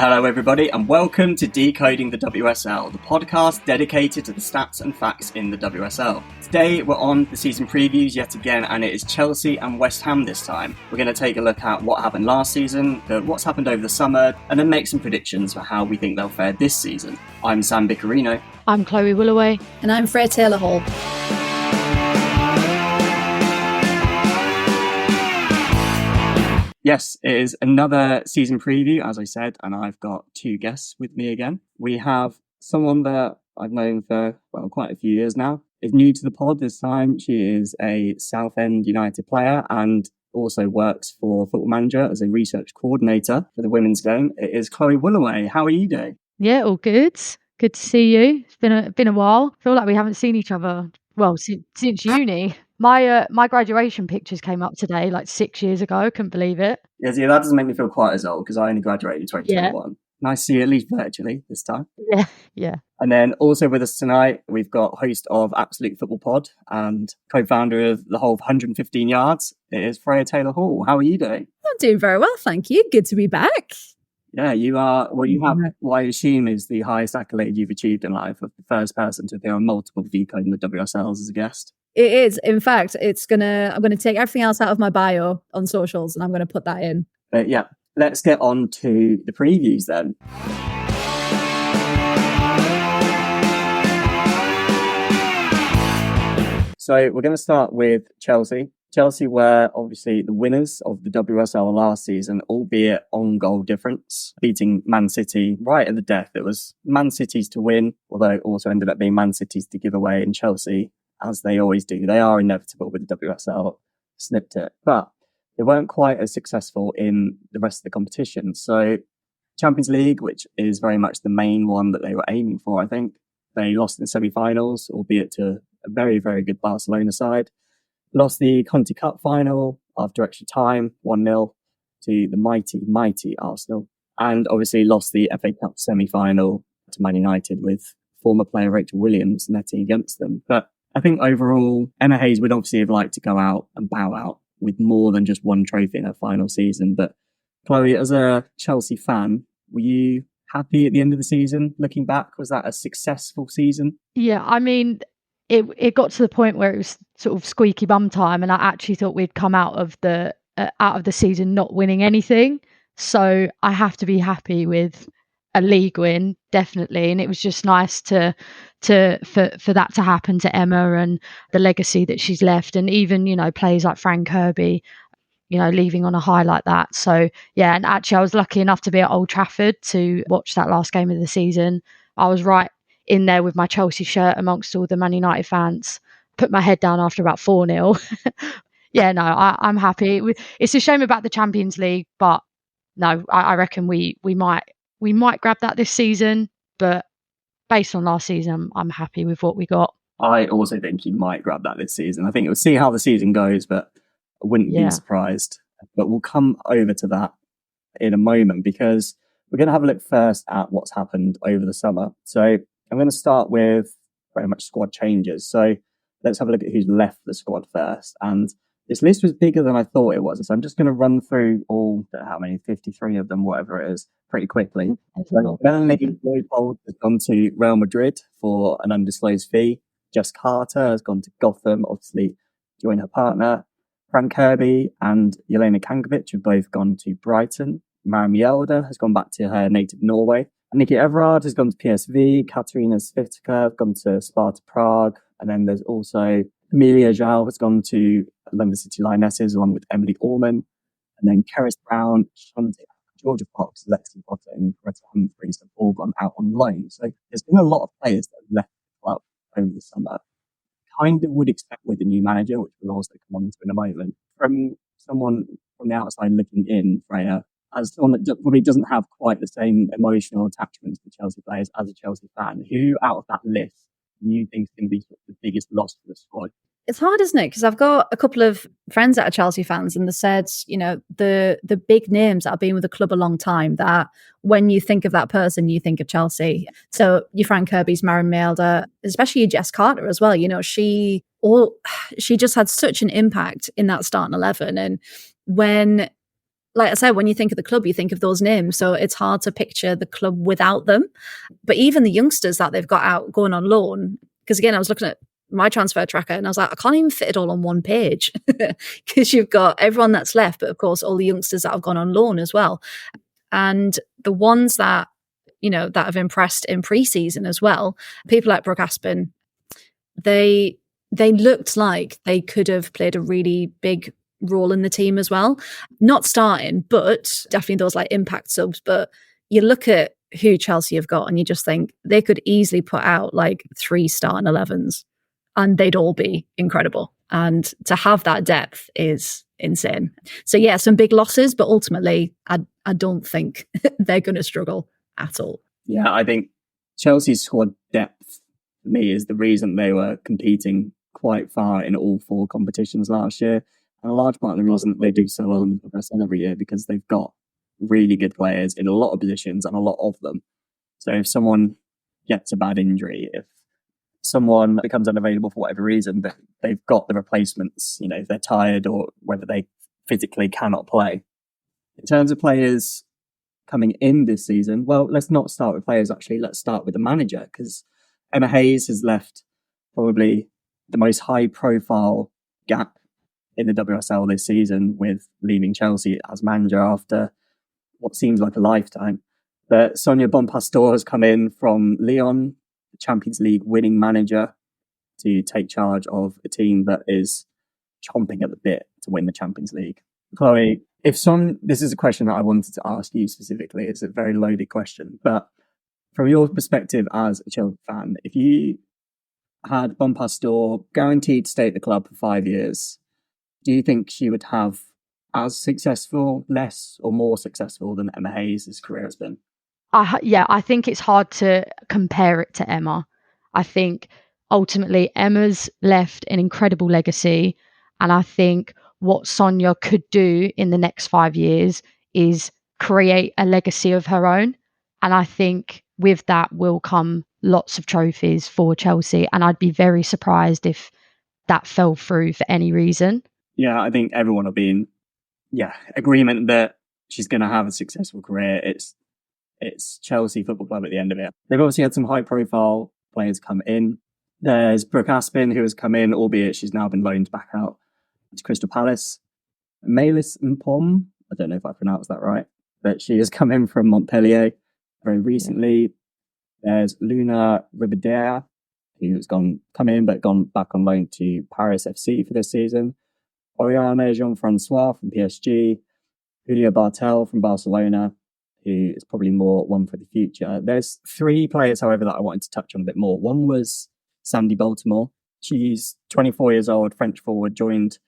Hello everybody and welcome to Decoding the WSL, the podcast dedicated to the stats and facts in the WSL. Today we're on the season previews yet again, and it is Chelsea and West Ham this time. We're going to take a look at what happened last season, what's happened over the summer, and then make some predictions for how we think they'll fare this season. I'm Sam Biccarino. I'm Chloe Woolaway. And I'm Freya Taylor-Hall. Yes, it is another season preview, as I said, and I've got two guests with me again. We have someone that I've known for, quite a few years now. Is new to the pod this time. She is a Southend United player and also works for Football Manager as a research coordinator for the women's game. It is Chloe Woolaway. How are you doing? Yeah, all good. Good to see you. It's been a while. I feel like we haven't seen each other, since uni. My graduation pictures came up today, like 6 years ago. Couldn't believe it. Yeah, see, that doesn't make me feel quite as old because I only graduated in 2021. Yeah. Nice to see you at least virtually this time. Yeah. And then also with us tonight, we've got host of Absolute Football Pod and co-founder of the whole 115 Yards. It is Freya Taylor-Hall. How are you doing? I'm doing very well, thank you. Good to be back. Yeah, you are. Well, you have what I assume is the highest accolade you've achieved in life, of the first person to appear on multiple Decoding the WSLs as a guest. It is. In fact, I'm going to take everything else out of my bio on socials and I'm going to put that in. But yeah, let's get on to the previews then. So we're going to start with Chelsea. Chelsea were obviously the winners of the WSL last season, albeit on goal difference, beating Man City right at the death. It was Man City's to win, although it also ended up being Man City's to give away, and Chelsea, as they always do, they are inevitable with the WSL, snipped it. But they weren't quite as successful in the rest of the competition. So Champions League, which is very much the main one that they were aiming for, I think, they lost in the semi-finals, albeit to a very, very good Barcelona side. Lost the Conti Cup final after extra time, 1-0 to the mighty Arsenal. And obviously lost the FA Cup semi-final to Man United with former player Rachel Williams netting against them. But I think overall, Emma Hayes would obviously have liked to go out and bow out with more than just one trophy in her final season. But Chloe, as a Chelsea fan, were you happy at the end of the season? Looking back, was that a successful season? Yeah, I mean, it got to the point where it was sort of squeaky bum time, and I actually thought we'd come out of the season not winning anything. So I have to be happy with a league win, definitely. And it was just nice for that to happen to Emma and the legacy that she's left, and even, players like Fran Kirby, leaving on a high like that. So yeah, and actually I was lucky enough to be at Old Trafford to watch that last game of the season. I was right in there with my Chelsea shirt amongst all the Man United fans. Put my head down after about 4-0. Yeah, no, I'm happy. It's a shame about the Champions League, but no, I reckon we might grab that this season. But based on last season, I'm happy with what we got. I also think you might grab that this season. I think we'll see how the season goes, but I wouldn't be surprised. But we'll come over to that in a moment, because we're going to have a look first at what's happened over the summer. So I'm going to start with very much squad changes. So let's have a look at who's left the squad first. And this list was bigger than I thought it was. So I'm just going to run through all, how many, 53 of them, whatever it is, pretty quickly. So Melanie Leopold has gone to Real Madrid for an undisclosed fee. Jess Carter has gone to Gotham, obviously joined her partner. Fran Kirby and Jelena Kankovic have both gone to Brighton. Mara Mjelde has gone back to her native Norway. Nikki Everard has gone to PSV. Katarina Svitka has gone to Sparta Prague. And then there's also Amelia João has gone to London City Lionesses along with Emily Orman. And then Keris Brown, Shante, Georgia Fox, Lexi Potter and Greta Humphreys have all gone out on loan. So there's been a lot of players that have left the club over the summer. Kind of would expect with a new manager, which we'll also come on to in a moment. From someone from the outside looking in, Freya, as someone that probably doesn't have quite the same emotional attachment to Chelsea players as a Chelsea fan, who out of that list do you think is going to be the biggest loss for the squad? It's hard, isn't it? Because I've got a couple of friends that are Chelsea fans, and they said, the big names that have been with the club a long time, that when you think of that person, you think of Chelsea. So your Fran Kirby's, Maren Mjelde, especially your Jess Carter as well. She just had such an impact in that starting 11. And when like I said, when you think of the club, you think of those names. So it's hard to picture the club without them. But even the youngsters that they've got out going on loan, because again, I was looking at my transfer tracker and I was like, I can't even fit it all on one page because you've got everyone that's left, but of course, all the youngsters that have gone on loan as well. And the ones that, you know, that have impressed in pre-season as well, people like Brooke Aspin, they looked like they could have played a really big role in the team as well. Not starting, but definitely those like impact subs. But you look at who Chelsea have got and you just think they could easily put out like 3 starting 11s and they'd all be incredible. And to have that depth is insane. So yeah, some big losses, but ultimately I don't think they're going to struggle at all. Yeah, I think Chelsea's squad depth for me is the reason they were competing quite far in all 4 competitions last year. And a large part of the reason that they do so well in the WSL every year because they've got really good players in a lot of positions and a lot of them. So if someone gets a bad injury, if someone becomes unavailable for whatever reason, they've got the replacements, you know, if they're tired or whether they physically cannot play. In terms of players coming in this season, well, let's not start with players actually. Let's start with the manager because Emma Hayes has left probably the most high profile gap in the WSL this season with leaving Chelsea as manager after what seems like a lifetime. But Sonia Bompastor has come in from Lyon, the Champions League winning manager, to take charge of a team that is chomping at the bit to win the Champions League. Chloe, this is a question that I wanted to ask you specifically. It's a very loaded question, but from your perspective as a Chelsea fan, if you had Bompastor guaranteed to stay at the club for 5 years, do you think she would have as successful, less or more successful than Emma Hayes' career has been? I think it's hard to compare it to Emma. I think ultimately Emma's left an incredible legacy. And I think what Sonia could do in the next 5 years is create a legacy of her own. And I think with that will come lots of trophies for Chelsea. And I'd be very surprised if that fell through for any reason. Yeah, I think everyone will be in agreement that she's going to have a successful career. It's Chelsea Football Club at the end of it. They've obviously had some high-profile players come in. There's Brooke Aspin, who has come in, albeit she's now been loaned back out to Crystal Palace. Maëlys Mpom, I don't know if I pronounced that right, but she has come in from Montpellier very recently. There's Luna Ribadea, who's come in but gone back on loan to Paris FC for this season. Oriana Jean-Francois from PSG. Julia Bartel from Barcelona, who is probably more one for the future. There's 3 players, however, that I wanted to touch on a bit more. One was Sandy Baltimore. She's 24 years old, French forward, joined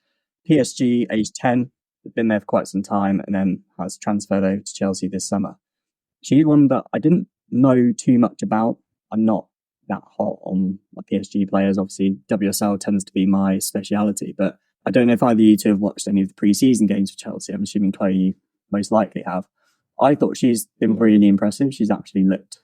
PSG aged 10, been there for quite some time, and then has transferred over to Chelsea this summer. She's one that I didn't know too much about. I'm not that hot on my PSG players. Obviously, WSL tends to be my speciality, but I don't know if either of you two have watched any of the pre-season games for Chelsea. I'm assuming, Chloe, you most likely have. I thought she's been really impressive. She's actually looked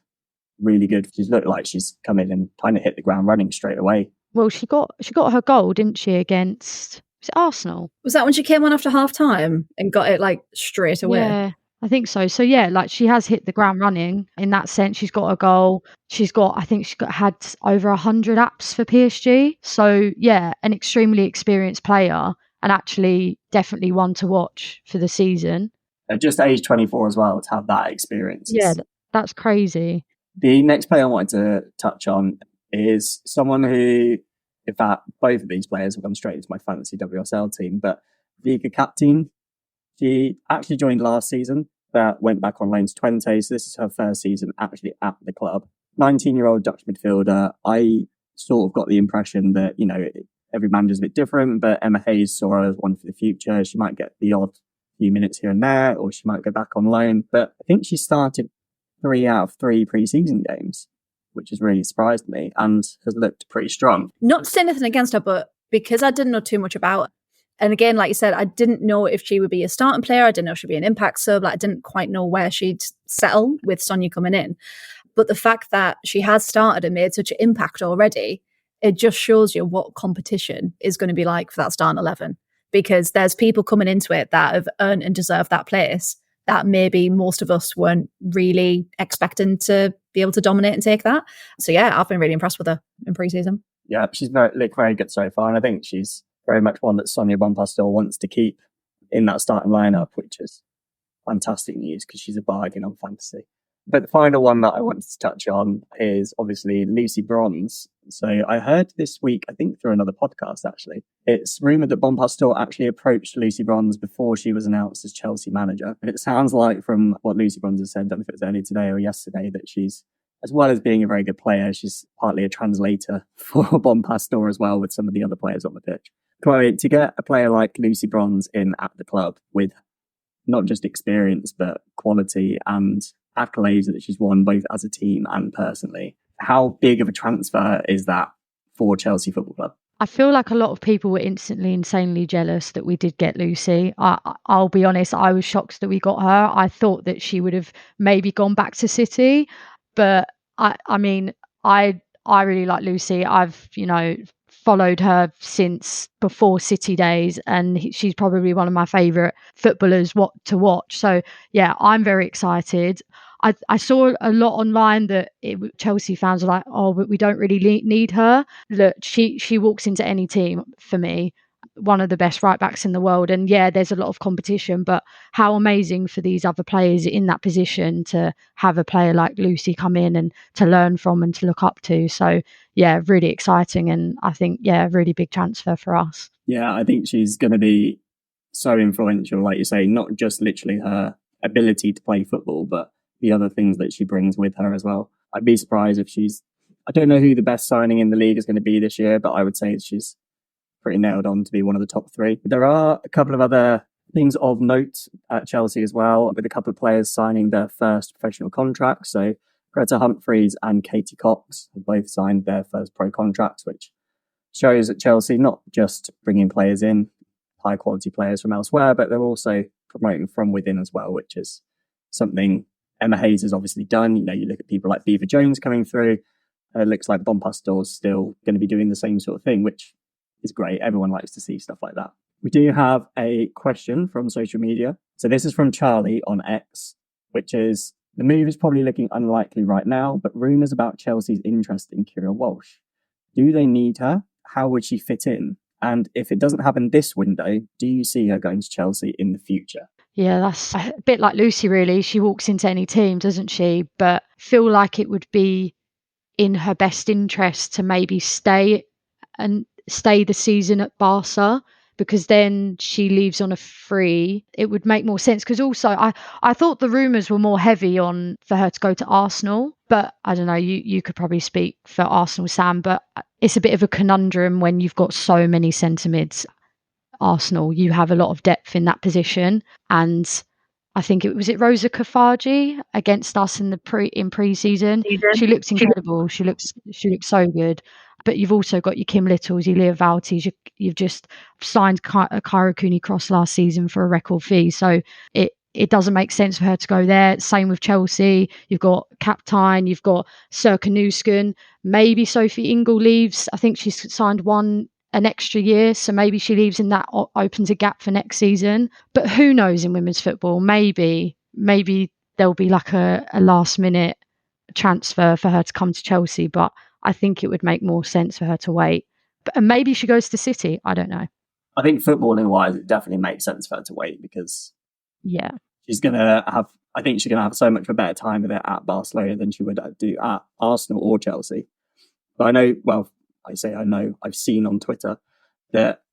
really good. She's looked like she's come in and kind of hit the ground running straight away. Well, she got her goal, didn't she, against Arsenal? Was that when she came on after half time and got it like straight away? Yeah, I think so. So yeah, like she has hit the ground running in that sense. She's got a goal. I think she's had over 100 apps for PSG. So yeah, an extremely experienced player and actually definitely one to watch for the season. Just age 24 as well to have that experience. Yeah, that's crazy. The next player I wanted to touch on is someone who, in fact, both of these players have gone straight into my fantasy WSL team, but Vika Kaptein, she actually joined last season, but went back on loan to Twente, so this is her first season actually at the club. 19-year-old Dutch midfielder. I sort of got the impression that, you know, every manager's a bit different, but Emma Hayes saw her as one for the future. She might get the odd few minutes here and there, or she might go back on loan, but I think she started 3 out of 3 pre-season games, which has really surprised me and has looked pretty strong. Not to say anything against her, but because I didn't know too much about her, and again, like you said, I didn't know if she would be a starting player. I didn't know if she'd be an impact sub. Like, I didn't quite know where she'd settle with Sonia coming in. But the fact that she has started and made such an impact already, it just shows you what competition is going to be like for that starting 11. because there's people coming into it that have earned and deserved that place that maybe most of us weren't really expecting to be able to dominate and take that. So yeah, I've been really impressed with her in pre-season. Yeah, she's very good so far, and I think she's very much one that Sonia Bompastor wants to keep in that starting lineup, which is fantastic news because she's a bargain on fantasy. But the final one that I wanted to touch on is obviously Lucy Bronze. So I heard this week, I think through another podcast actually, it's rumoured that Bompastor actually approached Lucy Bronze before she was announced as Chelsea manager. And it sounds like from what Lucy Bronze has said, I don't know if it was earlier today or yesterday, that she's, as well as being a very good player, she's partly a translator for Bompastor as well with some of the other players on the pitch. Chloe, to get a player like Lucy Bronze in at the club with not just experience, but quality and accolades that she's won both as a team and personally, how big of a transfer is that for Chelsea Football Club? I feel like a lot of people were instantly insanely jealous that we did get Lucy. I'll be honest, I was shocked that we got her. I thought that she would have maybe gone back to City, but I mean, I really like Lucy. I've, followed her since before City days, and she's probably one of my favourite footballers to watch. So yeah, I'm very excited. I saw a lot online that Chelsea fans are like, oh, but we don't really need her. Look, she walks into any team for me. One of the best right backs in the world. And yeah, there's a lot of competition, but how amazing for these other players in that position to have a player like Lucy come in and to learn from and to look up to. So yeah, really exciting. And I think, yeah, really big transfer for us. Yeah, I think she's going to be so influential, like you say, not just literally her ability to play football, but the other things that she brings with her as well. I'd be surprised if I don't know who the best signing in the league is going to be this year, but I would say she's pretty nailed on to be one of the top three. There are a couple of other things of note at Chelsea as well, with a couple of players signing their first professional contracts. So Greta Humphreys and Katie Cox have both signed their first pro contracts, which shows that Chelsea not just bringing players in, high quality players from elsewhere, but they're also promoting from within as well, which is something Emma Hayes has obviously done. You look at people like Beaver Jones coming through. It looks like Bompastor is still going to be doing the same sort of thing, which is great. Everyone likes to see stuff like that. We do have a question from social media. So this is from Charlie on X, which is, the move is probably looking unlikely right now, but rumours about Chelsea's interest in Kira Walsh. Do they need her? How would she fit in? And if it doesn't happen this window, do you see her going to Chelsea in the future? Yeah, that's a bit like Lucy, really. She walks into any team, doesn't she? But feel like it would be in her best interest to maybe stay the season at Barca, because then she leaves on a free. It would make more sense, because also I thought the rumours were more heavy on for her to go to Arsenal, but I don't know, you could probably speak for Arsenal, Sam, but it's a bit of a conundrum when you've got so many centre mids. Arsenal, you have a lot of depth in that position, and I think it was Rosa Kafaji against us in pre-season. She looks incredible. She looks so good. But you've also got your Kim Littles, your Leah Valtis. You've just signed Kyra Cooney-Cross last season for a record fee. So it doesn't make sense for her to go there. Same with Chelsea. You've got Kaptein, you've got Serka Nusken. Maybe Sophie Ingle leaves. I think she's signed an extra year, so maybe she leaves and that opens a gap for next season. But who knows in women's football? Maybe there'll be like a last minute transfer for her to come to Chelsea, but I think it would make more sense for her to wait. And maybe she goes to City. I don't know. I think footballing wise, it definitely makes sense for her to wait, because she's going to have so much of a better time with it at Barcelona than she would do at Arsenal or Chelsea. But I know, I've seen on Twitter that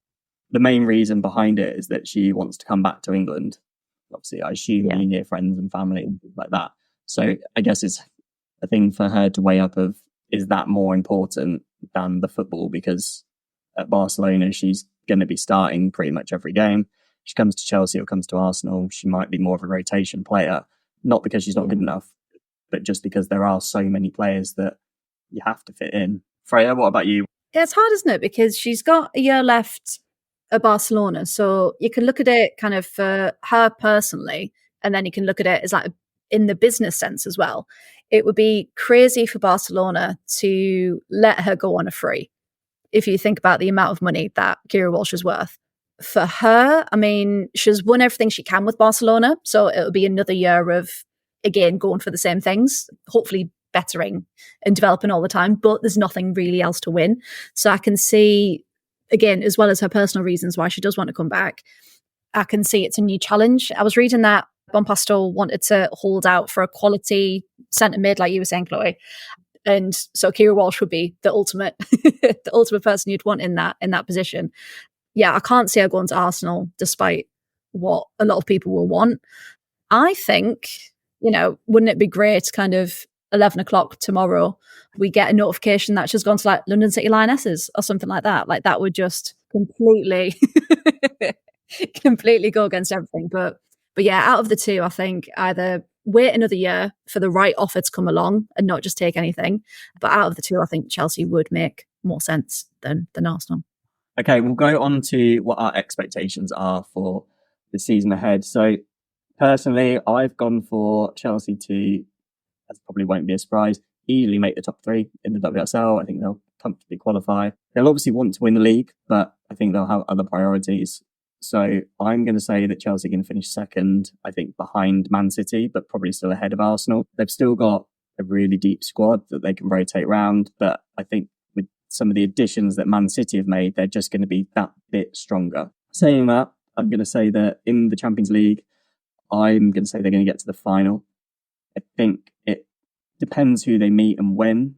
the main reason behind it is that she wants to come back to England. Obviously, I assume being near friends and family and things like that. So I guess it's a thing for her to weigh up of, is that more important than the football? Because at Barcelona, she's going to be starting pretty much every game. She comes to Chelsea or comes to Arsenal, she might be more of a rotation player, not because she's not good enough, but just because there are so many players that you have to fit in. Freya, what about you? Yeah, it's hard, isn't it? Because she's got a year left at Barcelona. So you can look at it kind of for her personally, and then you can look at it as like in the business sense as well. It would be crazy for Barcelona to let her go on a free. If you think about the amount of money that Kira Walsh is worth, For her, I mean, she's won everything she can with Barcelona. So it'll be another year of, again, going for the same things, hopefully bettering and developing all the time. But there's nothing really else to win. So I can see, again, as well as her personal reasons why she does want to come back, I can see it's a new challenge. I was reading that Bompastor wanted to hold out for a quality centre mid, like you were saying, Chloe. And so Kira Walsh would be the ultimate, the ultimate person you'd want in that position. Yeah, I can't see her going to Arsenal, despite what a lot of people will want. I think, wouldn't it be great, kind of 11 o'clock tomorrow, we get a notification that she's gone to like London City Lionesses or something like that. Like that would just completely, completely go against everything. But yeah, out of the two, I think either wait another year for the right offer to come along and not just take anything. But out of the two, I think Chelsea would make more sense than Arsenal. Okay, we'll go on to what our expectations are for the season ahead. So personally, I've gone for Chelsea to, that probably won't be a surprise, easily make the top 3 in the WSL. I think they'll comfortably qualify. They'll obviously want to win the league, but I think they'll have other priorities. So I'm going to say that Chelsea are going to finish second, I think behind Man City, but probably still ahead of Arsenal. They've still got a really deep squad that they can rotate around, but I think with some of the additions that Man City have made, they're just going to be that bit stronger. Saying that, I'm going to say that in the Champions League, I'm going to say they're going to get to the final. I think it depends who they meet and when.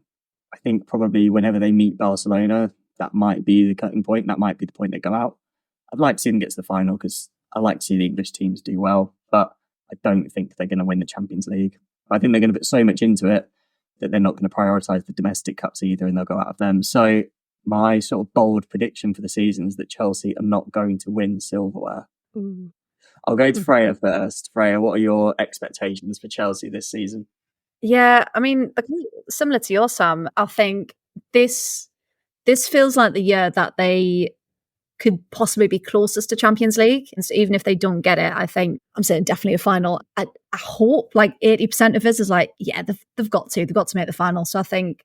I think probably whenever they meet Barcelona, that might be the cutting point. That might be the point they go out. I'd like to see them get to the final because I like to see the English teams do well, but I don't think they're going to win the Champions League. I think they're going to put so much into it that they're not going to prioritise the domestic cups either, and they'll go out of them. So my sort of bold prediction for the season is that Chelsea are not going to win silverware. Ooh. I'll go to Freya first. Freya, what are your expectations for Chelsea this season? Yeah, I mean, similar to your Sam, I think this feels like the year that they could possibly be closest to Champions League. And so even if they don't get it, I think I'm saying definitely a final. I hope like 80% of us is like, yeah, they've got to make the final. So I think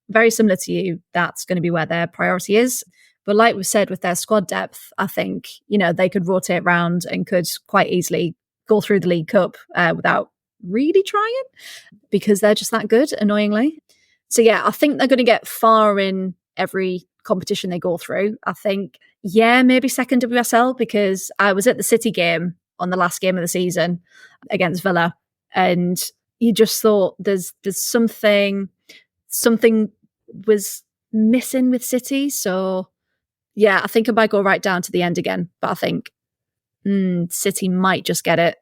very similar to you, that's going to be where their priority is. But like we said, with their squad depth, I think, they could rotate around and could quite easily go through the League Cup without really trying because they're just that good, annoyingly. So yeah, I think they're going to get far in every competition they go through. I think, yeah, maybe second WSL, because I was at the City game on the last game of the season against Villa, and you just thought there's something was missing with City. So yeah, I think I might go right down to the end again, but I think City might just get it.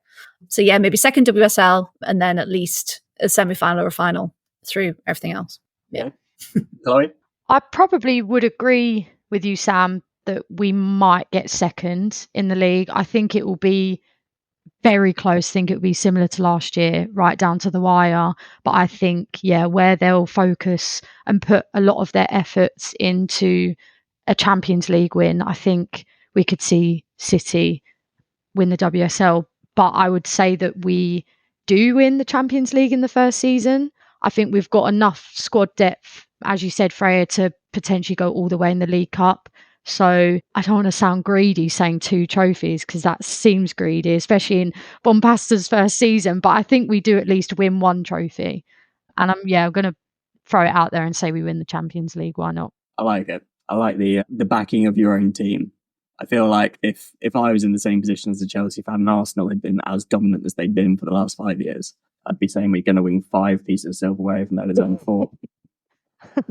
So yeah, maybe second WSL and then at least a semi-final or a final through everything else. Yeah. Chloe? I probably would agree with you, Sam, that we might get second in the league. I think it will be very close. I think it will be similar to last year, right down to the wire. But I think, yeah, where they'll focus and put a lot of their efforts into a Champions League win, I think we could see City win the WSL. But I would say that we do win the Champions League in the first season. I think we've got enough squad depth, as you said, Freya, to potentially go all the way in the League Cup. So I don't want to sound greedy saying 2 trophies because that seems greedy, especially in Bompastor's first season. But I think we do at least win 1 trophy. And I'm going to throw it out there and say we win the Champions League. Why not? I like it. I like the backing of your own team. I feel like if I was in the same position as a Chelsea fan and Arsenal had been as dominant as they've been for the last 5 years, I'd be saying we're going to win 5 pieces of silverware, even though there's only 4. We're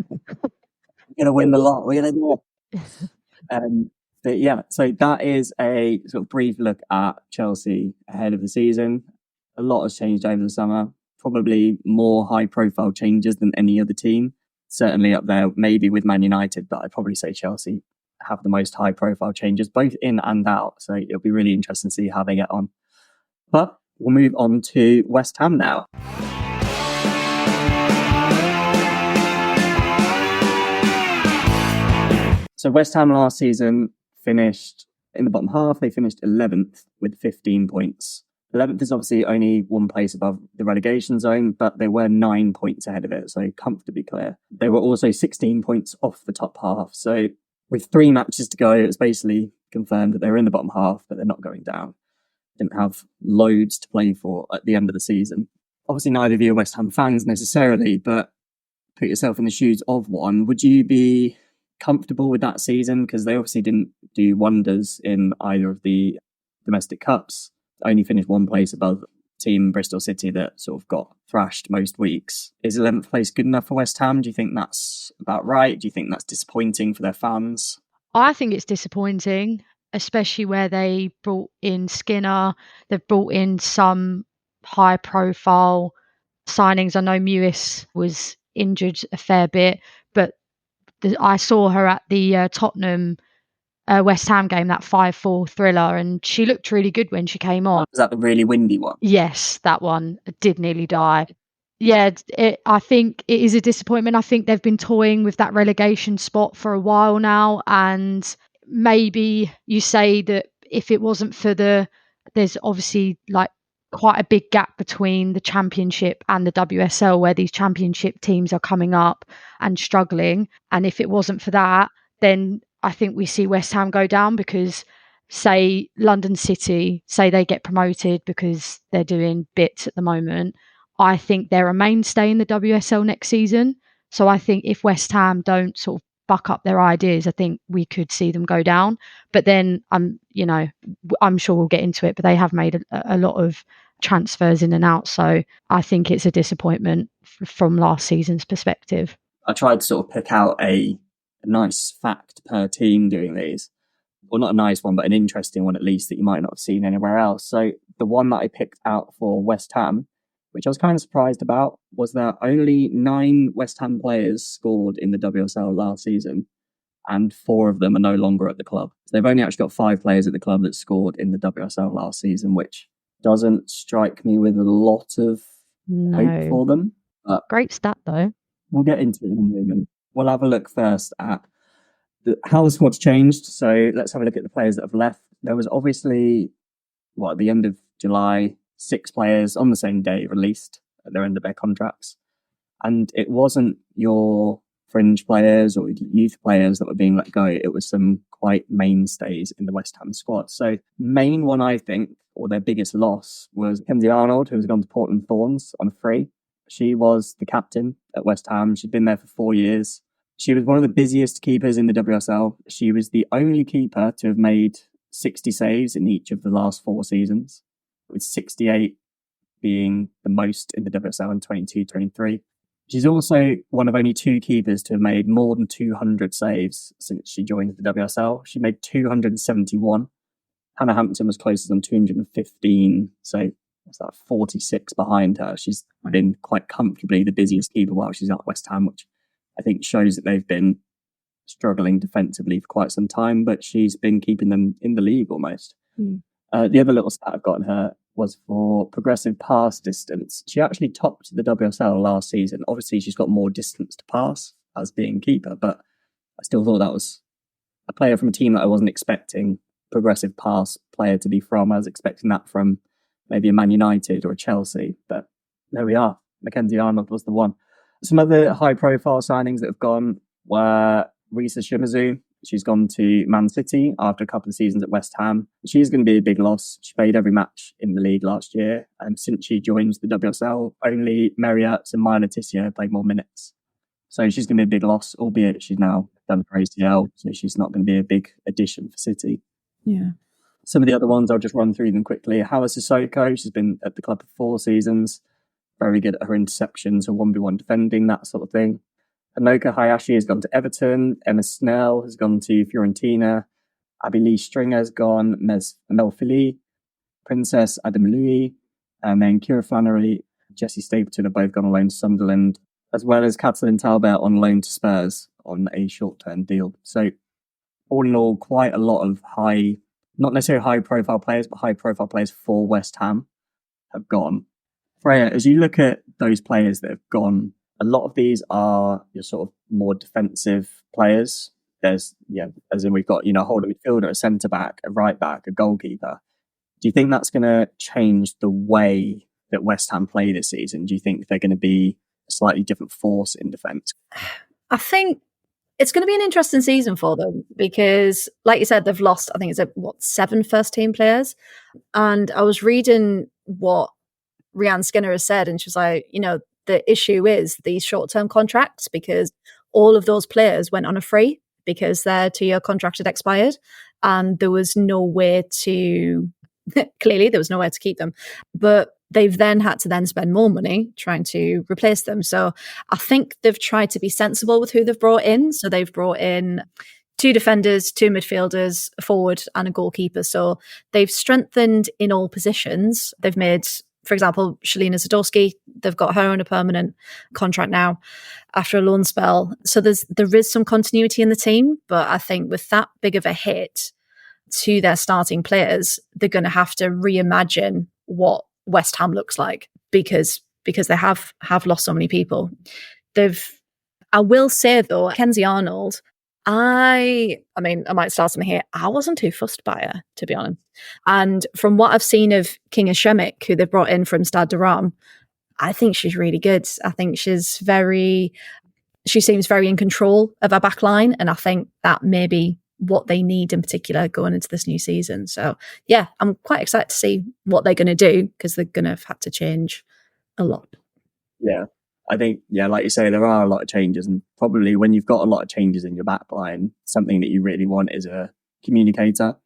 going to win the lot. We're going to do it. But yeah, so that is a sort of brief look at Chelsea ahead of the season. A lot has changed over the summer. Probably more high-profile changes than any other team. Certainly up there, maybe with Man United, but I'd probably say Chelsea have the most high-profile changes, both in and out. So it'll be really interesting to see how they get on. But we'll move on to West Ham now. So West Ham last season finished in the bottom half. They finished 11th with 15 points. 11th is obviously only 1 place above the relegation zone, but they were 9 points ahead of it, so comfortably clear. They were also 16 points off the top half. So with 3 matches to go, it was basically confirmed that they were in the bottom half, but they're not going down. Didn't have loads to play for at the end of the season. Obviously, neither of you are West Ham fans necessarily, but put yourself in the shoes of one. Would you be comfortable with that season? Because they obviously didn't do wonders in either of the domestic cups. Only finished one place above team Bristol City that sort of got thrashed most weeks. Is 11th place good enough for West Ham? Do you think that's about right? Do you think that's disappointing for their fans? I think it's disappointing, especially where they brought in Skinner. They've brought in some high profile signings. I know Mewis was injured a fair bit, but I saw her at the Tottenham West Ham game, that 5-4 thriller, and she looked really good when she came on. Was that the really windy one? Yes, that one. I did nearly die. Yeah, I think it is a disappointment. I think they've been toying with that relegation spot for a while now, and maybe you say that if it wasn't for there's obviously like quite a big gap between the Championship and the WSL, where these Championship teams are coming up and struggling, and if it wasn't for that, then I think we see West Ham go down, because say London City, say they get promoted because they're doing bits at the moment, I think they're a mainstay in the WSL next season. So I think if West Ham don't sort of buck up their ideas, I think we could see them go down. But then I'm sure we'll get into it, but they have made a lot of transfers in and out. So I think it's a disappointment from last season's perspective. I tried to sort of pick out a nice fact per team doing these. Well, not a nice one, but an interesting one at least that you might not have seen anywhere else. So the one that I picked out for West Ham, which I was kind of surprised about, was that only 9 West Ham players scored in the WSL last season, and 4 of them are no longer at the club. So they've only actually got 5 players at the club that scored in the WSL last season, which doesn't strike me with a lot of hope for them. But great stat, though. We'll get into it in a moment. We'll have a look first at how the squad's changed. So let's have a look at the players that have left. There was obviously, at the end of July, 6 players on the same day released at their end of their contracts. And it wasn't your fringe players or youth players that were being let go. It was some quite mainstays in the West Ham squad. So main one, I think, or their biggest loss, was Kenzie Arnold, who has gone to Portland Thorns on a free. She was the captain at West Ham. She'd been there for 4 years. She was one of the busiest keepers in the WSL. She was the only keeper to have made 60 saves in each of the last 4 seasons, with 68 being the most in the WSL in 22-23. She's also one of only 2 keepers to have made more than 200 saves since she joined the WSL. She made 271. Hannah Hampton was closest on 215, so what's that, 46 behind her. She's been quite comfortably the busiest keeper while she's at West Ham, which I think shows that they've been struggling defensively for quite some time, but she's been keeping them in the league almost. The other little stat I've got on her was for progressive pass distance. She actually topped the WSL last season. Obviously, she's got more distance to pass as being keeper, but I still thought that was a player from a team that I wasn't expecting progressive pass player to be from. I was expecting that from maybe a Man United or a Chelsea, but there we are. Mackenzie Arnold was the one. Some other high-profile signings that have gone were Risa Shimizu. She's gone to Man City after a couple of seasons at West Ham. She's going to be a big loss. She played every match in the league last year, and since she joined the WSL, only Mary Ertz and Maya Letizia played more minutes. So she's going to be a big loss, albeit she's now done for ACL, so she's not going to be a big addition for City. Yeah. Some of the other ones, I'll just run through them quickly. Hawa Sissoko, she's been at the club for 4 seasons. Very good at her interceptions and 1v1 defending, that sort of thing. Anoka Hayashi has gone to Everton. Emma Snell has gone to Fiorentina. Abby Lee Stringer has gone. Mel Philly. Princess Adam Louis. And then Kira Flannery, Jessie Stapleton have both gone on loan to Sunderland, as well as Kathleen Talbot on loan to Spurs on a short-term deal. So all in all, quite a lot of not necessarily high-profile players, but high-profile players for West Ham have gone. Freya, as you look at those players that have gone, a lot of these are your sort of more defensive players. There's, as in we've got, a holding midfielder, a centre-back, a right-back, a goalkeeper. Do you think that's going to change the way that West Ham play this season? Do you think they're going to be a slightly different force in defence? I think It's going to be an interesting season for them because, like you said, they've lost, I think it's 7 first-team players. And I was reading what Rhiannon Skinner has said, and she's like, the issue is these short-term contracts, because all of those players went on a free because their 2-year contract had expired, and there was no way to clearly there was nowhere to keep them. But they've then had to then spend more money trying to replace them. So I think they've tried to be sensible with who they've brought in. So they've brought in 2 defenders, 2 midfielders, a forward and a goalkeeper. So they've strengthened in all positions. They've made, for example, Shalina Zadorsky, they've got her on a permanent contract now after a loan spell. So there is some continuity in the team, but I think with that big of a hit to their starting players, they're going to have to reimagine what West Ham looks like because they have lost so many people. I will say though, Kenzie Arnold, I mean, I might start something here. I wasn't too fussed by her, to be honest. And from what I've seen of Kinga Shemik, who they brought in from Stade de Rome, I think she's really good. I think she seems very in control of her back line. And I think that may be what they need in particular going into this new season. So yeah, I'm quite excited to see what they're going to do because they're going to have had to change a lot. Yeah. I think, like you say, there are a lot of changes, and probably when you've got a lot of changes in your back line, something that you really want is a communicator,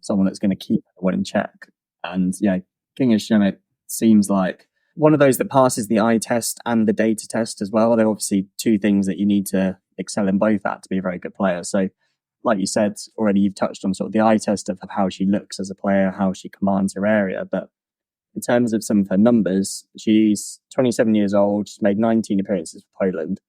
someone that's going to keep everyone in check. And Kinga Shemik seems like one of those that passes the eye test and the data test as well. They're obviously 2 things that you need to excel in both at to be a very good player. So like you said already, you've touched on sort of the eye test of how she looks as a player, how she commands her area. But in terms of some of her numbers, she's 27 years old. She's made 19 appearances for Poland.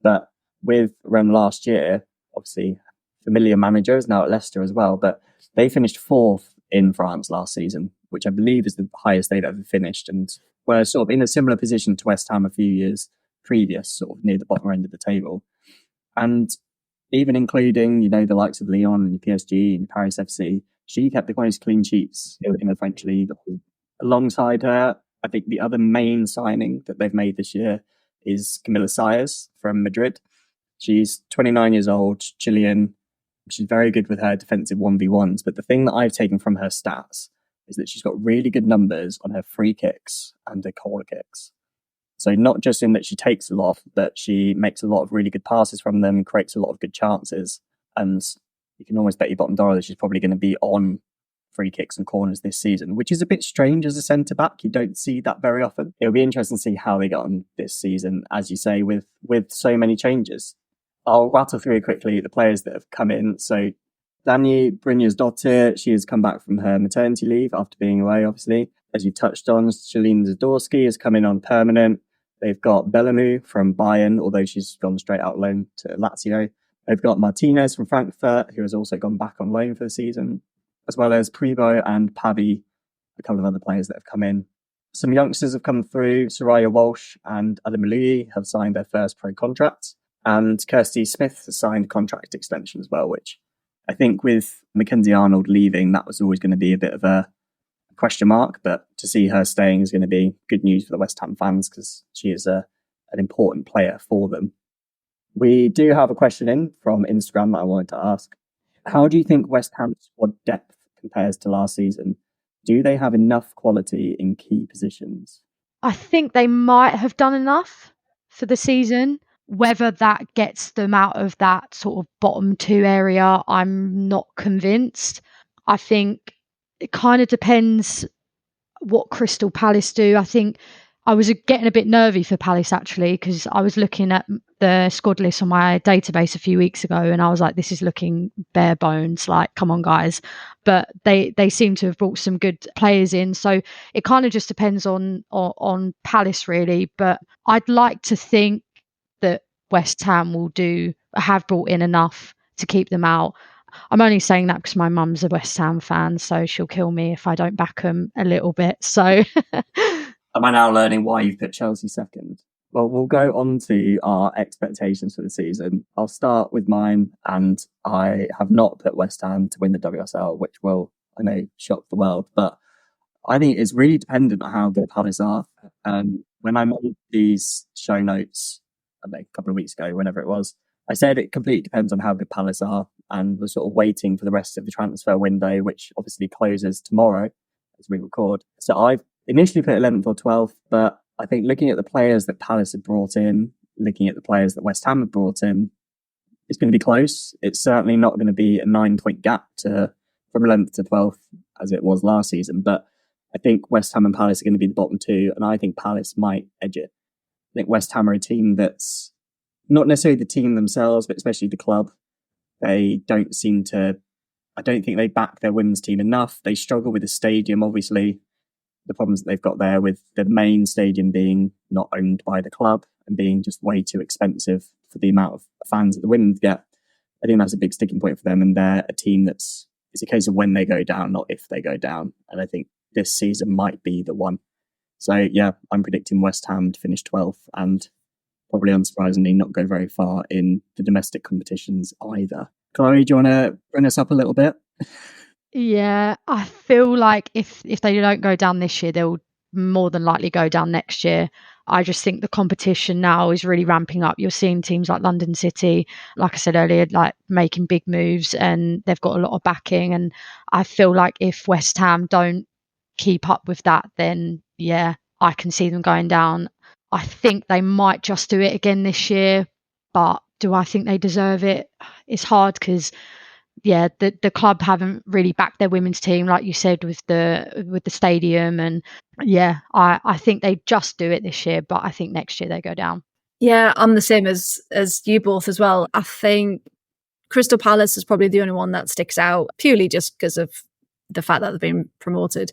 But with Rennes last year, obviously familiar manager, is now at Leicester as well. But they finished 4th in France last season, which I believe is the highest they've ever finished. And were sort of in a similar position to West Ham a few years previous, sort of near the bottom end of the table. And even including, the likes of Lyon and PSG and Paris FC, she kept the most clean sheets in the French league. Alongside her, I think the other main signing that they've made this year is Camila Sayers from Madrid. She's 29 years old, Chilean. She's very good with her defensive 1v1s. But the thing that I've taken from her stats is that she's got really good numbers on her free kicks and her corner kicks. So not just in that she takes a lot, but she makes a lot of really good passes from them, creates a lot of good chances. And you can almost bet your bottom dollar that she's probably going to be on free kicks and corners this season, which is a bit strange as a centre-back. You don't see that very often. It'll be interesting to see how they get on this season, as you say, with so many changes. I'll rattle through quickly the players that have come in. So Dani Brynjarsdottir, she has come back from her maternity leave after being away, obviously. As you touched on, Shalina Zadorsky has come in on permanent. They've got Bellamou from Bayern, although she's gone straight out loan to Lazio. They've got Martinez from Frankfurt, who has also gone back on loan for the season, as well as Privo and Pavi, a couple of other players that have come in. Some youngsters have come through. Soraya Walsh and Adam Malui have signed their first pro contracts. And Kirsty Smith has signed a contract extension as well, which I think with Mackenzie Arnold leaving, that was always going to be a bit of a question mark. But to see her staying is going to be good news for the West Ham fans because she is an important player for them. We do have a question in from Instagram that I wanted to ask. How do you think West Ham's squad depth compares to last season? Do they have enough quality in key positions? I think they might have done enough for the season. Whether that gets them out of that sort of bottom 2 area, I'm not convinced. I think it kind of depends what Crystal Palace do. I think I was getting a bit nervy for Palace actually because I was looking at the squad list on my database a few weeks ago and I was like, this is looking bare bones, like come on guys. But they seem to have brought some good players in, so it kind of just depends on Palace really. But I'd like to think that West Ham have brought in enough to keep them out. I'm only saying that because my mum's a West Ham fan, so she'll kill me if I don't back them a little bit. So am I now learning why you've put Chelsea second? Well, we'll go on to our expectations for the season. I'll start with mine, and I have not put West Ham to win the WSL, which will, I know, shock the world, but I think it's really dependent on how good Palace are. When I made these show notes, I think a couple of weeks ago, whenever it was, I said it completely depends on how good Palace are, and we're sort of waiting for the rest of the transfer window, which obviously closes tomorrow as we record. So I've initially put 11th or 12th, but I think looking at the players that Palace have brought in, looking at the players that West Ham have brought in, it's going to be close. It's certainly not going to be a 9-point gap from 11th to 12th as it was last season, but I think West Ham and Palace are going to be the bottom two, and I think Palace might edge it. I think West Ham are a team that's not necessarily the team themselves, but especially the club. They don't seem to, I don't think they back their women's team enough. They struggle with the stadium, obviously. The problems that they've got there with the main stadium being not owned by the club and being just way too expensive for the amount of fans that the women get. I think that's a big sticking point for them. And they're a team it's a case of when they go down, not if they go down. And I think this season might be the one. So yeah, I'm predicting West Ham to finish 12th and probably unsurprisingly not go very far in the domestic competitions either. Chloe, do you want to bring us up a little bit? Yeah, I feel like if they don't go down this year, they'll more than likely go down next year. I just think the competition now is really ramping up. You're seeing teams like London City, like I said earlier, like making big moves, and they've got a lot of backing. And I feel like if West Ham don't keep up with that, then yeah, I can see them going down. I think they might just do it again this year, but do I think they deserve it? It's hard because yeah, the club haven't really backed their women's team, like you said, with the stadium, and yeah, I think they just do it this year, but I think next year they go down. Yeah, I'm the same as you both as well. I think Crystal Palace is probably the only one that sticks out purely just because of the fact that they've been promoted.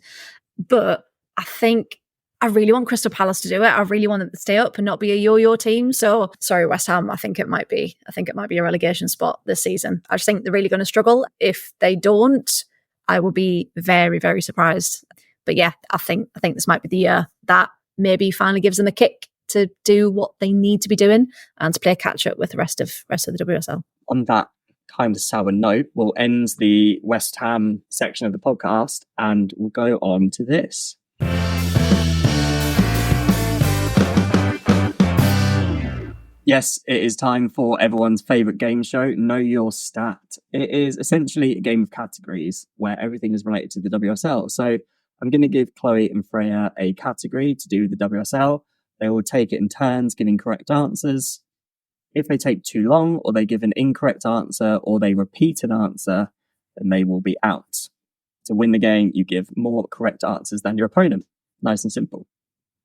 But I think I really want Crystal Palace to do it. I really want them to stay up and not be a yo-yo team. So sorry, West Ham. I think it might be a relegation spot this season. I just think they're really going to struggle. If they don't, I will be very, very surprised. But yeah, I think this might be the year that maybe finally gives them a kick to do what they need to be doing and to play catch up with the rest of the WSL. On that kind of sour note, we'll end the West Ham section of the podcast and we'll go on to this. Yes, it is time for everyone's favourite game show, Know Your Stat. It is essentially a game of categories where everything is related to the WSL. So I'm going to give Chloe and Freya a category to do the WSL. They will take it in turns, giving correct answers. If they take too long, or they give an incorrect answer, or they repeat an answer, then they will be out. To win the game, you give more correct answers than your opponent. Nice and simple.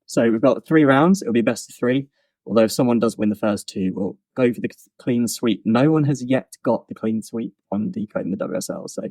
So we've got 3 rounds. It'll be best of 3. Although if someone does win the first 2, we'll go for the clean sweep. No one has yet got the clean sweep on Decoding the WSL, so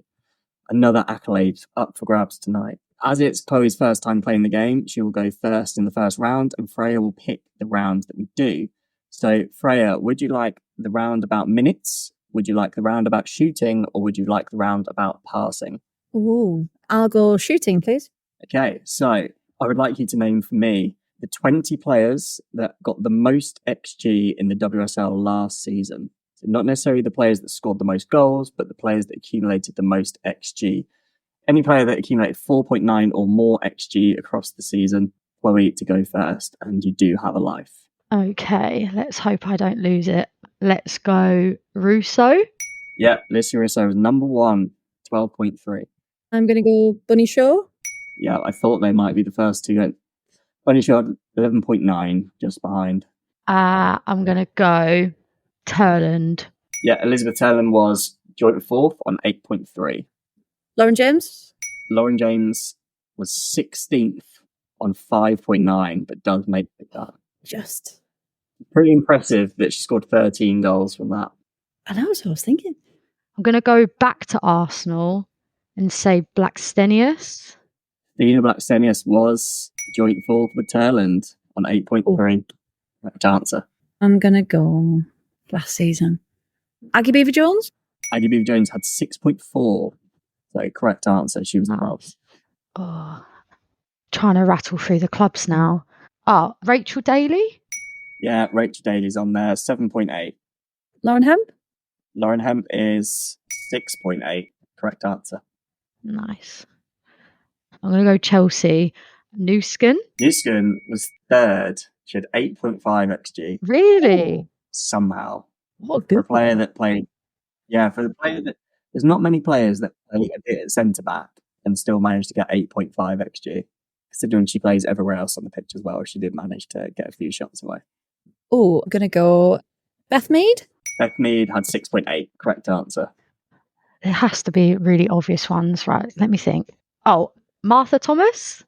another accolade up for grabs tonight. As it's Chloe's first time playing the game, she will go first in the first round, and Freya will pick the round that we do. So, Freya, would you like the round about minutes? Would you like the round about shooting? Or would you like the round about passing? Ooh, I'll go shooting, please. Okay, so I would like you to name for me the 20 players that got the most XG in the WSL last season. So not necessarily the players that scored the most goals, but the players that accumulated the most XG. Any player that accumulated 4.9 or more XG across the season, Chloe, to go first, and you do have a life. Okay, let's hope I don't lose it. Let's go Russo. Yeah, Alicia Russo was number 1, 12.3. I'm going to go Bunny Shaw. Yeah, I thought they might be the first 2. Bunny Shaw, 11.9, just behind. I'm going to go Turland. Yeah, Elizabeth Turland was joint 4th on 8.3. Lauren James? Lauren James was 16th on 5.9, but does make the cut. Just pretty impressive that she scored 13 goals from that. I know what I was thinking. I'm going to go back to Arsenal and say Blackstenius. Dina Blackstenius was joint 4th with Turland on 8.3. Correct answer. I'm going to go last season. Aggie Beaver-Jones? Aggie Beaver-Jones had 6.4. So correct answer. She was 12th. Oh, trying to rattle through the clubs now. Oh, Rachel Daly? Yeah, Rachel Daly's on there, 7.8. Lauren Hemp? Lauren Hemp is 6.8. Correct answer. Nice. I'm going to go Chelsea. Newskin? Newskin was 3rd. She had 8.5 XG. Really? Somehow. What for a player that played. Yeah, for the player that there's not many players that play a bit at centre back and still manage to get 8.5 xG. Considering she plays everywhere else on the pitch as well, she did manage to get a few shots away. Oh, I'm gonna go Beth Mead. Beth Mead had 6.8. Correct answer. There has to be really obvious ones, right? Let me think. Oh, Martha Thomas?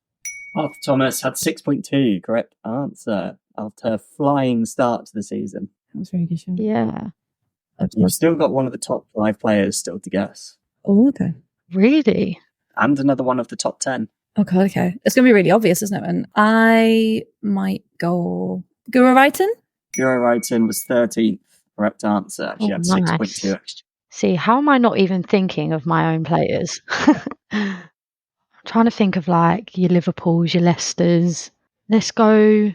Martha Thomas had 6.2. Correct answer. After a flying start to the season. That was very good. Show. Yeah. You've still got one of the top 5 players still to guess. Oh, okay. Really? And another one of the top 10. Okay, okay. It's going to be really obvious, isn't it? And I might go Guro Reiten. Guro Reiten was 13th. Correct answer. She had 6.2 extra. See, how am I not even thinking of my own players? I'm trying to think of like your Liverpools, your Leicesters. Let's go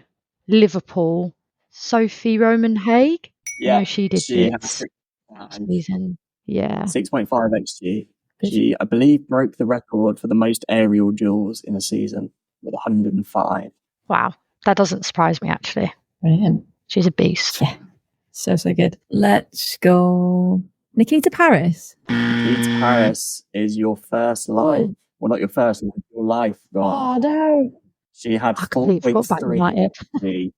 Liverpool. Sophie Roman Haig. Yeah, no, she did this season. Yeah, 6.5 xG. She, I believe, broke the record for the most aerial duels in a season with 105. Wow, that doesn't surprise me actually. Brilliant. She's a beast. Yeah, so good. Let's go Nikita Paris. Nikita Paris is your first life. Well, not your first life, your life gone. Oh no! She had 4.3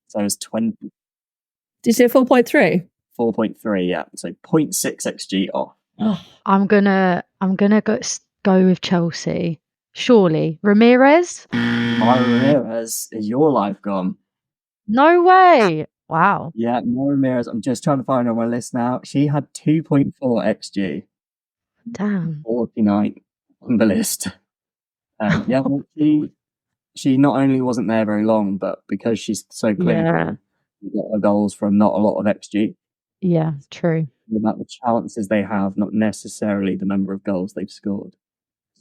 so it was 20. Did you say 4.3? 4.3, yeah. So 0.6 xG off. Oh. I'm gonna go with Chelsea. Surely Ramirez. Ramirez is your life gone. No way! Wow. Yeah, Ramirez. I'm just trying to find her on my list now. She had 2.4 xG. Damn. 49 on the list. Yeah, well, she not only wasn't there very long, but because she's so clinical, she got her goals from not a lot of xG. Yeah, true. The amount of chances they have, not necessarily the number of goals they've scored.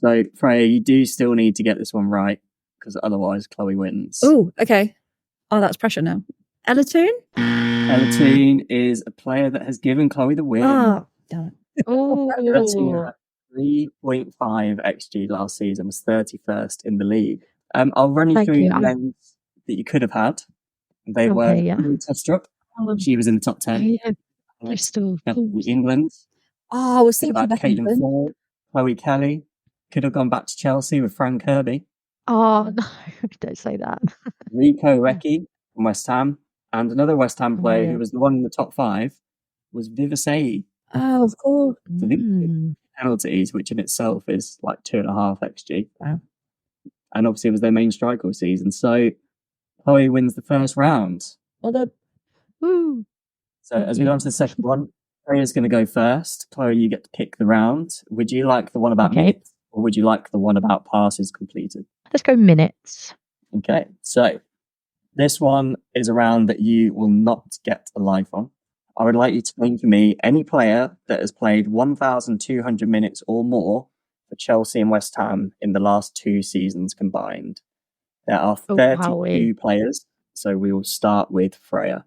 So, Freya, you do still need to get this one right, because otherwise Chloe wins. Oh, okay. Oh, that's pressure now. Ella Toon? Ella Toon is a player that has given Chloe the win. Oh, damn it. Oh. Ella Toon had 3.5 xG last season, was 31st in the league. I'll run you through the names that you could have had. They were Testrup. She was in the top 10. Bristol. England. Oh, I was thinking about Caitlin Ford, Chloe Kelly. Could have gone back to Chelsea with Frank Kirby. Oh, no, don't say that. Rico Recchi from West Ham. And another West Ham player who was the one in the top 5 was Vivasei. Oh, of course. So penalties, which in itself is like 2.5 xG. Wow. And obviously it was their main striker all season. So Chloe wins the first round. Well done. Woo. So as we go on to the second one, Freya's going to go first. Chloe, you get to pick the round. Would you like the one about minutes, or would you like the one about passes completed? Let's go minutes. Okay, so this one is a round that you will not get a life on. I would like you to name for me any player that has played 1,200 minutes or more for Chelsea and West Ham in the last 2 seasons combined. There are 32 players, so we will start with Freya.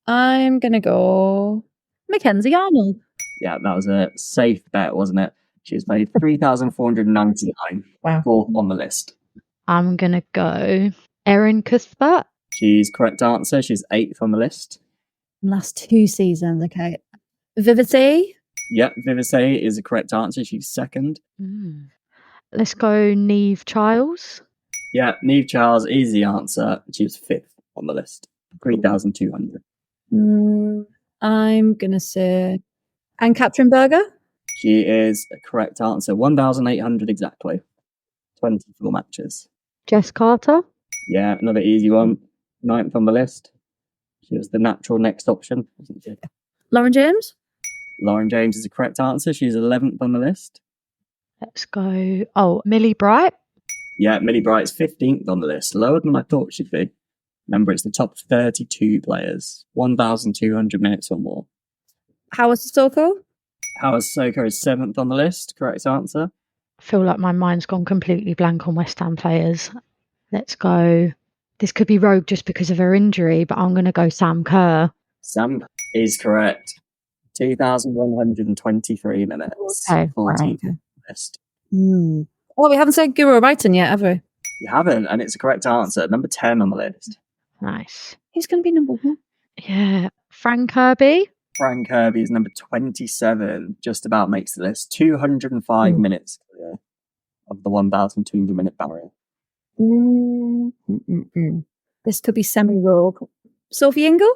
I'm going to go Mackenzie Arnold. Yeah, that was a safe bet, wasn't it? She's played 3,499. Wow. 4th on the list. I'm going to go Erin Cuthbert. She's correct answer. She's 8th on the list. Last 2 seasons, okay. Vivasei? Yep, Vivasei is a correct answer. She's 2nd. Let's go Niamh Charles. Yeah, Niamh Charles is the answer. She was 5th on the list. 3,200. I'm going to say Ann-Katrin Berger. She is a correct answer. 1,800 exactly. 24 matches. Jess Carter. Yeah, another easy one. 9th on the list. She was the natural next option, wasn't she? Lauren James. Lauren James is a correct answer. She's 11th on the list. Let's go. Oh, Millie Bright. Yeah, Millie Bright's 15th on the list. Lower than I thought she'd be. Remember, it's the top 32 players. 1,200 minutes or more. Howard Sissoko? Howard Sissoko is 7th on the list. Correct answer. I feel like my mind's gone completely blank on West Ham players. Let's go. This could be rogue just because of her injury, but I'm going to go Sam Kerr. Sam is correct. 2,123 minutes. Okay. 14th on the list. Well, we haven't said Guro Reiten yet, have we? You haven't, and it's a correct answer. Number 10 on the list. Nice. Who's going to be number 1? Yeah. Frank Kirby. Frank Kirby is number 27, just about makes the list. 205 minutes of the 1,200 minute barrier. This could be semi-rogue. Sophie Ingle?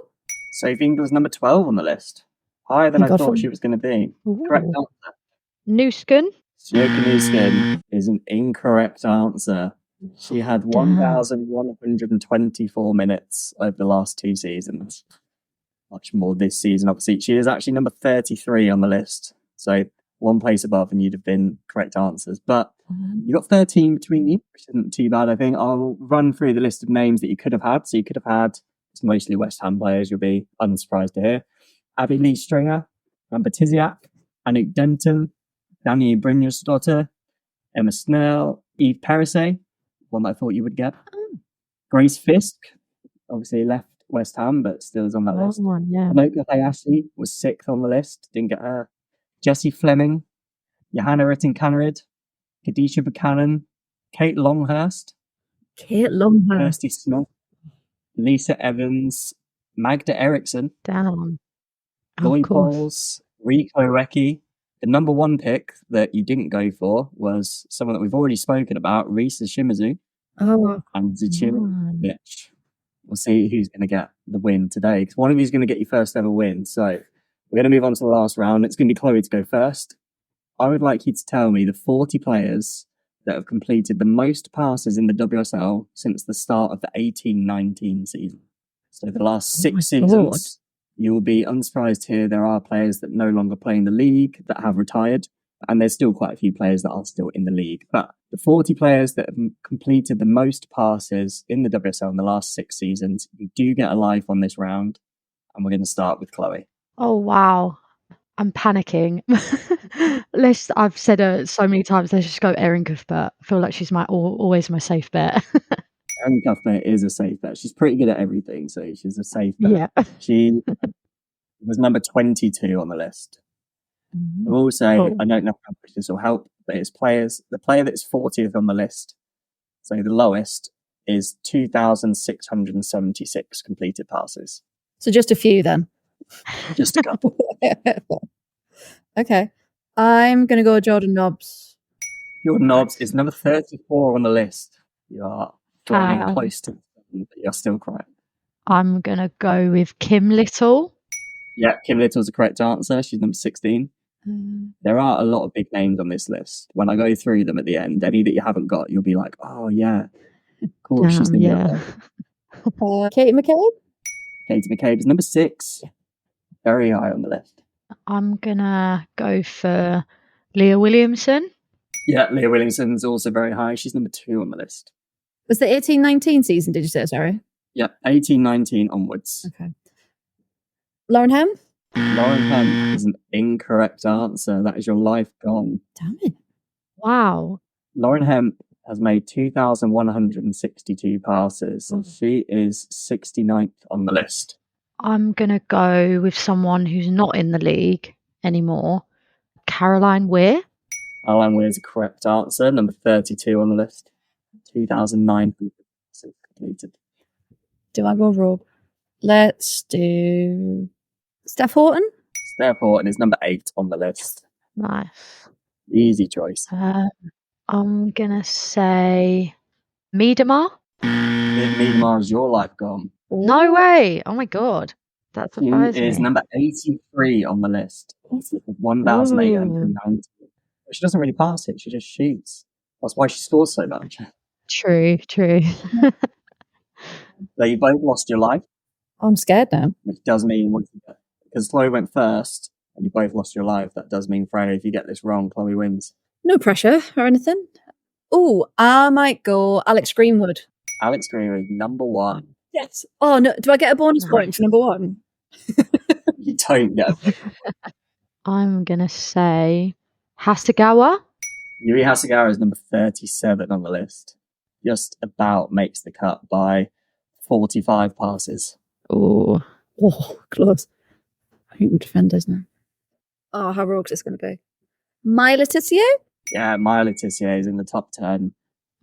Sophie Ingle's number 12 on the list. Higher than I thought she was going to be. Correct answer. Nuskin? Sjoeke Nuskin is an incorrect answer. She had 1,124 minutes over the last 2 seasons. Much more this season, obviously. She is actually number 33 on the list. So 1 place above and you'd have been correct answers. But you got 13 between you, which isn't too bad, I think. I'll run through the list of names that you could have had. So you could have had, it's mostly West Ham players, you'll be unsurprised to hear. Abby Lee Stringer, Amber Tiziak, Anouk Denton, Danny Brynjarsdottir, Emma Snell, Eve Perisset, one that I thought you would get. Grace Fisk, obviously left West Ham, but still is on that list. Anoka Hayashi was 6th on the list, didn't get her. Jessie Fleming, Johanna Ritten-Kaneryd, Khadijah Buchanan, Kate Longhurst, Kirsty Smith, Lisa Evans, Magda Eriksson, Lloyd Pauls, Rico Recchi. The number 1 pick that you didn't go for was someone that we've already spoken about, Risa Shimizu and Zucimovic. We'll see who's going to get the win today, because one of you is going to get your first ever win. So we're going to move on to the last round. It's going to be Chloe to go first. I would like you to tell me the 40 players that have completed the most passes in the WSL since the start of the 18-19 season. So the last 6 seasons, you will be unsurprised to hear there are players that no longer play in the league that have retired. And there's still quite a few players that are still in the league. But the 40 players that have completed the most passes in the WSL in the last 6 seasons, you do get a life on this round. And we're going to start with Chloe. Oh, wow. I'm panicking. I've said so many times, let's just go Erin Cuthbert. I feel like she's always my safe bet. Erin Cuthbert is a safe bet. She's pretty good at everything, so she's a safe bet. Yeah. She was number 22 on the list. I will say, I don't know how much this will help, but it's the player that's 40th on the list. So the lowest is 2,676 completed passes. So just a few then. Just a couple. Okay. I'm going to go Jordan Nobbs. Jordan Nobbs is number 34 on the list. You are flying close to but you're still correct. I'm going to go with Kim Little. Yeah, Kim Little's the correct answer. She's number 16. There are a lot of big names on this list. When I go through them at the end, any that you haven't got, you'll be like, oh, yeah. Of course, she's going to get there. Katie McCabe? Katie McCabe is number 6. Very high on the list. I'm going to go for Leah Williamson. Yeah, Leah Williamson's also very high. She's number 2 on the list. Was the 18-19 season, did you say? Sorry. Yeah, 18-19 onwards. Okay. Lauren Hem? Lauren Hem is an incorrect answer. That is your life gone. Damn it. Wow. Lauren Hem has made 2,162 passes. She is 69th on the list. I'm going to go with someone who's not in the league anymore. Caroline Weir. Caroline Weir is a correct answer. Number 32 on the list. 2,900 passes completed. Do I go rogue? Let's do Steph Horton. Steph Horton is number 8 on the list. Nice. Easy choice. I'm going to say Miedemar. Miedemar is your life gone. No way. Oh my God. That's surprising. She is number 83 on the list. 1,890. She doesn't really pass it. She just shoots. That's why she scores so much. True. So you both lost your life. I'm scared now. Which does mean, because Chloe went first and you both lost your life, that does mean, Freya, if you get this wrong, Chloe wins. No pressure or anything. Oh, I might go Alex Greenwood. Alex Greenwood, number 1. Yes. Oh, no. Do I get a bonus point for number 1? You don't get it. I'm going to say Hasegawa. Yuri Hasegawa is number 37 on the list. Just about makes the cut by 45 passes. Oh, close. I think defenders now. Oh, how rogue is this going to be? Maya Letitia? Yeah, Maya Letitia is in the top 10.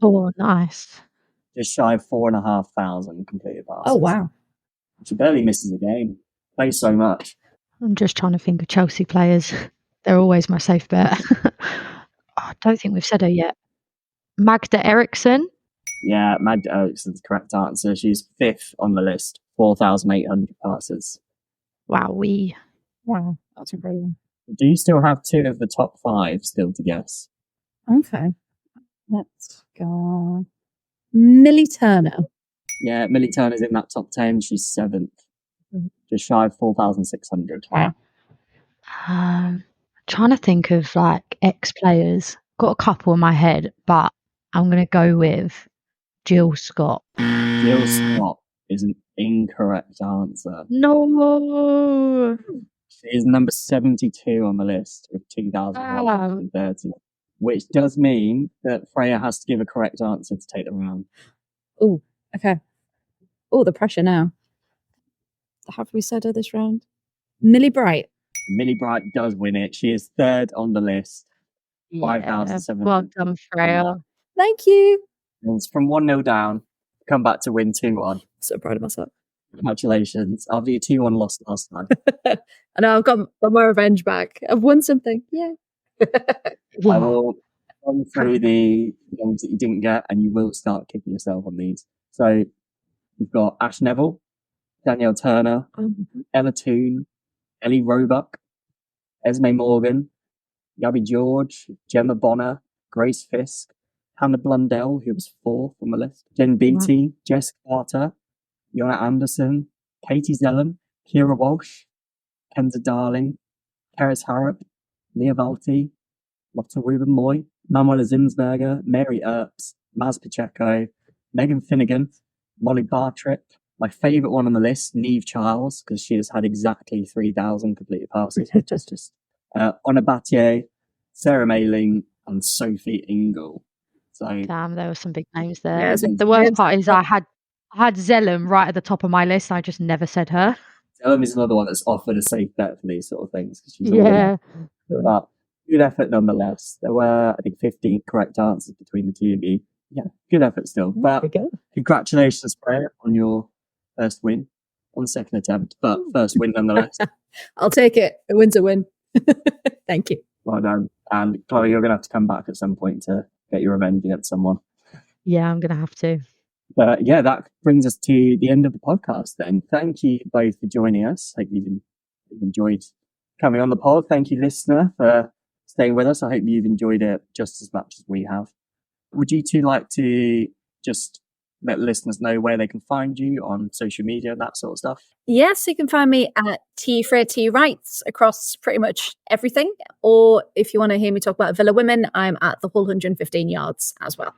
Oh, nice. Just shy of 4,500 completed passes. Oh, wow. She barely misses a game. Thanks so much. I'm just trying to think of Chelsea players. They're always my safe bet. I don't think we've said her yet. Magda Eriksson. Yeah, Magda Eriksson's the correct answer. She's 5th on the list, 4,800 passes. Wow, that's incredible. Do you still have 2 of the top 5 still to guess? Okay. Let's go. Millie Turner. Yeah, Millie Turner's in that top 10. She's 7th. Just shy of 4,600. Wow. Trying to think of like ex-players. Got a couple in my head, but I'm going to go with Jill Scott. Jill Scott is an incorrect answer. No. She is number 72 on the list with 2,130, which does mean that Freya has to give a correct answer to take the round. Oh, okay. Oh, the pressure now. Have we said her this round? Millie Bright. Millie Bright does win it. She is 3rd on the list. 5,700. Well done, Freya. Thank you. And it's from 1-0 down. Come back to win 2-1. So proud of myself. Congratulations. After your 2-1 loss last time. I know, I've got my revenge back. I've won something. Yeah. I will run through the ones that you didn't get, and you will start kicking yourself on these. So you've got Ash Neville, Danielle Turner, Ella Toone, Ellie Roebuck, Esme Morgan, Gabby George, Gemma Bonner, Grace Fisk, Hannah Blundell, who was 4th on the list, Jen Beattie, Jess Carter, Jonna Anderson, Katie Zellum, Kira Walsh, Kenza Darling, Keris Harrop, Leah Valti, Lotta Ruben Moy, Manuela Zinsberger, Mary Earps, Maz Pacheco, Megan Finnegan, Molly Bartrick. My favourite one on the list, Neve Charles, because she has had exactly 3,000 completed passes. Honor Battier, Sarah Mayling, and Sophie Ingle. So, damn, there were some big names there. Yeah, the worst part is I had Zellum right at the top of my list. I just never said her. Zellum is another one that's offered a safe bet for these sort of things. She's but good effort nonetheless. There were, I think, 15 correct answers between the two of you. Yeah, good effort still. But congratulations, Freya, on your first win on the second attempt. But first win nonetheless. I'll take it. A win's a win. Thank you. Well done. And Chloe, you're going to have to come back at some point to get your revenge against someone. Yeah, I'm going to have to. But yeah, that brings us to the end of the podcast then. Thank you both for joining us. Hope you've enjoyed coming on the pod. Thank you, listener, for staying with us. I hope you've enjoyed it just as much as we have. Would you two like to just let listeners know where they can find you on social media, that sort of stuff? Yes, you can find me at T Freya T Writes across pretty much everything. Or if you want to hear me talk about Villa Women, I'm at the Hull 115 Yards as well.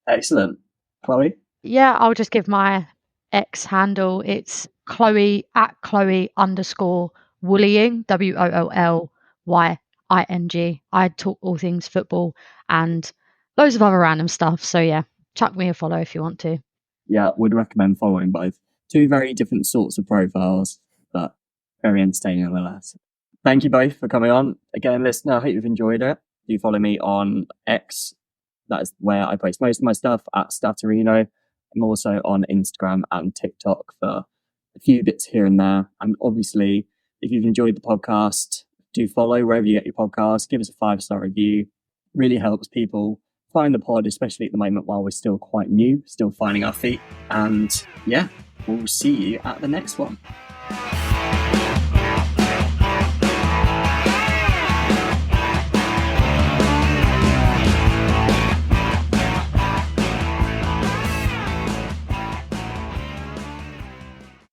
Excellent. Chloe? Yeah, I'll just give my X handle. It's Chloe at Chloe_Woollying, WOOLYING. I talk all things football and loads of other random stuff. So yeah, chuck me a follow if you want to. Yeah, would recommend following both. Two very different sorts of profiles, but very entertaining nonetheless. Thank you both for coming on. Again, listener, I hope you've enjoyed it. Do follow me on X. That is where I post most of my stuff, at Statterino. I'm also on Instagram and TikTok for a few bits here and there. And obviously, if you've enjoyed the podcast, do follow wherever you get your podcast. Give us a 5-star review. Really helps people find the pod, especially at the moment while we're still quite new, still finding our feet. And yeah, we'll see you at the next one.